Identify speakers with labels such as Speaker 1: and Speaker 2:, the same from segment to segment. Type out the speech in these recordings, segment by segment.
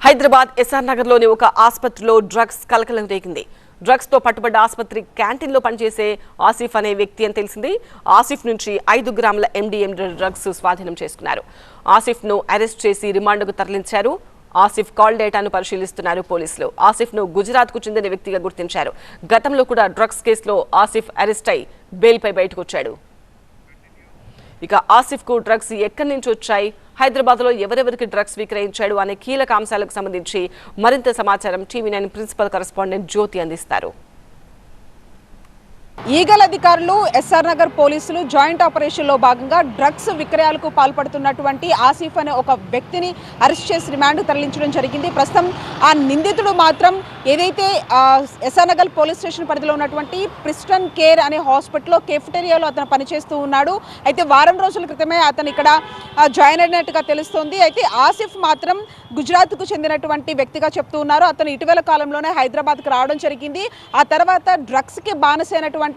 Speaker 1: Hyderabad SR Nagar లోని ఒక ఆసుపత్రిలో డ్రగ్స్ కలకలం రేగింది. డ్రగ్స్ తో పట్టుబడ్డ ఆసుపత్రి క్యాంటీన్ లో పనిచేసే ఆసిఫ్ అనే వ్యక్తి అని తెలిసింది. ఆసిఫ్ నుంచి 5 గ్రాముల MDMA డ్రగ్స్ స్వాధీనం చేసుకున్నారు. ఆసిఫ్ ను అరెస్ట్ చేసి రిమాండ్కు తరలించారు. ఆసిఫ్ కాల్ డేటాను పరిశీలిస్తున్నారు పోలీసులు. ఆసిఫ్ ను గుజరాత్ కు చెందిన వ్యక్తిగా గుర్తించారు. గతంలో కూడా డ్రగ్స్ కేసులో ఆసిఫ్ అరెస్ట్ అయి బెయిల్ పై బయటకు వచ్చాడు. ఇక ఆసిఫ్ కు డ్రగ్స్ ఎక్కడి నుంచి వచ్చాయి, హైదరాబాద్ లో ఎవరెవరికి డ్రగ్స్ విక్రయించాడు అనే కీలక అంశాలకు సంబంధించి మరింత సమాచారం TV9 ప్రిన్సిపల్ కరెస్పాండెంట్ జ్యోతి అందిస్తారు.
Speaker 2: ఈగల్ అధికారులు ఎస్ఆర్ నగర్ పోలీసులు జాయింట్ ఆపరేషన్ లో భాగంగా డ్రగ్స్ విక్రయాలకు పాల్పడుతున్నటువంటి ఆసిఫ్ అనే ఒక వ్యక్తిని అరెస్ట్ చేసి రిమాండ్ తరలించడం జరిగింది. ప్రస్తుతం ఆ నిందితుడు మాత్రం ఏదైతే ఎస్ఆర్ నగర్ పోలీస్ స్టేషన్ పరిధిలో ఉన్నటువంటి ప్రిస్టన్ కేర్ అనే హాస్పిటల్లో కేఫ్టేరియాలో అతను పనిచేస్తూ ఉన్నాడు. అయితే వారం రోజుల క్రితమే అతను ఇక్కడ జాయిన్ అయినట్టుగా తెలుస్తోంది. అయితే ఆసిఫ్ మాత్రం గుజరాత్కు చెందినటువంటి వ్యక్తిగా చెప్తూ ఉన్నారు. అతను ఇటీవల కాలంలోనే హైదరాబాద్కు రావడం జరిగింది. ఆ తర్వాత డ్రగ్స్కి బానిసైనటువంటి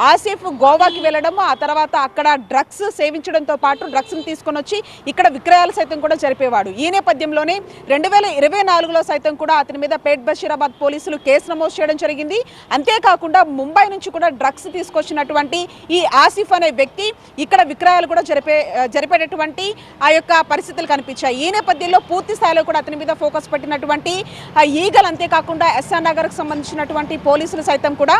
Speaker 2: ఆసిఫ్ గోవాకి వెళ్ళడం, ఆ తర్వాత అక్కడ డ్రగ్స్ సేవించడంతో పాటు డ్రగ్స్ని తీసుకొని వచ్చి ఇక్కడ విక్రయాలు సైతం కూడా జరిపేవాడు. ఈ నేపథ్యంలోనే 2024లో సైతం కూడా అతని మీద పేట్ బషీరాబాద్ పోలీసులు కేసు నమోదు చేయడం జరిగింది. అంతేకాకుండా ముంబై నుంచి కూడా డ్రగ్స్ తీసుకొచ్చినటువంటి ఈ ఆసిఫ్ అనే వ్యక్తి ఇక్కడ విక్రయాలు కూడా జరిపేటటువంటి ఆ యొక్క పరిస్థితులు కనిపించాయి. ఈ నేపథ్యంలో పూర్తి స్థాయిలో కూడా అతని మీద ఫోకస్ పెట్టినటువంటి ఈగల్, అంతేకాకుండా ఎస్ఆర్ నగర్కు సంబంధించినటువంటి పోలీసులు సైతం కూడా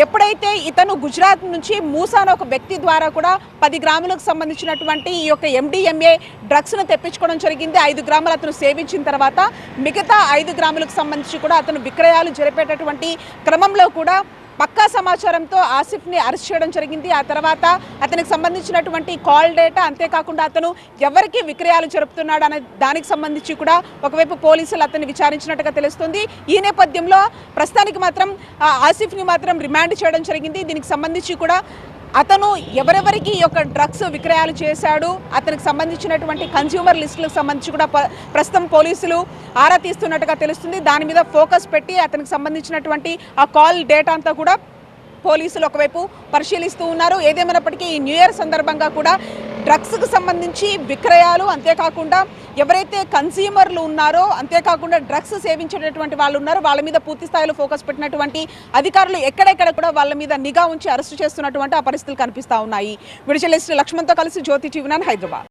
Speaker 2: ఎప్పుడైతే ఇతను గుజరాత్ నుంచి మూసా అనే ఒక వ్యక్తి ద్వారా కూడా 10 గ్రాములకు సంబంధించినటువంటి ఈ యొక్క MDMA డ్రగ్స్ను తెప్పించుకోవడం జరిగింది. 5 గ్రాములు అతను సేవించిన తర్వాత మిగతా 5 గ్రాములకు సంబంధించి కూడా అతను విక్రయాలు జరిపేటటువంటి క్రమంలో కూడా పక్కా సమాచారంతో ఆసిఫ్ని అరెస్ట్ చేయడం జరిగింది. ఆ తర్వాత అతనికి సంబంధించినటువంటి కాల్ డేటా, అంతేకాకుండా అతను ఎవరికి విక్రయాలు జరుపుతున్నాడు అనే దానికి సంబంధించి కూడా ఒకవైపు పోలీసులు అతన్ని విచారించినట్టుగా తెలుస్తుంది. ఈ నేపథ్యంలో ప్రస్తుతానికి మాత్రం ఆసిఫ్ని మాత్రం రిమాండ్ చేయడం జరిగింది. దీనికి సంబంధించి కూడా అతను ఎవరెవరికి ఈ యొక్క డ్రగ్స్ విక్రయాలు చేశాడు, అతనికి సంబంధించినటువంటి కన్స్యూమర్ లిస్టులకు సంబంధించి కూడా ప్రస్తుతం పోలీసులు ఆరా తీస్తున్నట్టుగా తెలుస్తుంది. దాని మీద ఫోకస్ పెట్టి అతనికి సంబంధించినటువంటి ఆ కాల్ డేటా అంతా కూడా పోలీసులు ఒకవైపు పరిశీలిస్తూ ఉన్నారు. ఏదేమైనప్పటికీ ఈ న్యూ ఇయర్ సందర్భంగా కూడా డ్రగ్స్కు సంబంధించి విక్రయాలు, అంతేకాకుండా ఎవరైతే కన్స్యూమర్లు ఉన్నారో, అంతేకాకుండా డ్రగ్స్ సేవించేటటువంటి వాళ్ళు ఉన్నారో వాళ్ళ మీద పూర్తి స్థాయిలో ఫోకస్ పెట్టినటువంటి అధికారులు ఎక్కడెక్కడ కూడా వాళ్ళ మీద నిఘా ఉంచి అరెస్టు చేస్తున్నటువంటి ఆ పరిస్థితులు కనిపిస్తూ ఉన్నాయి. వీడియో జర్నలిస్ట్ లక్ష్మణ్తో కలిసి జ్యోతి TV9 హైదరాబాద్.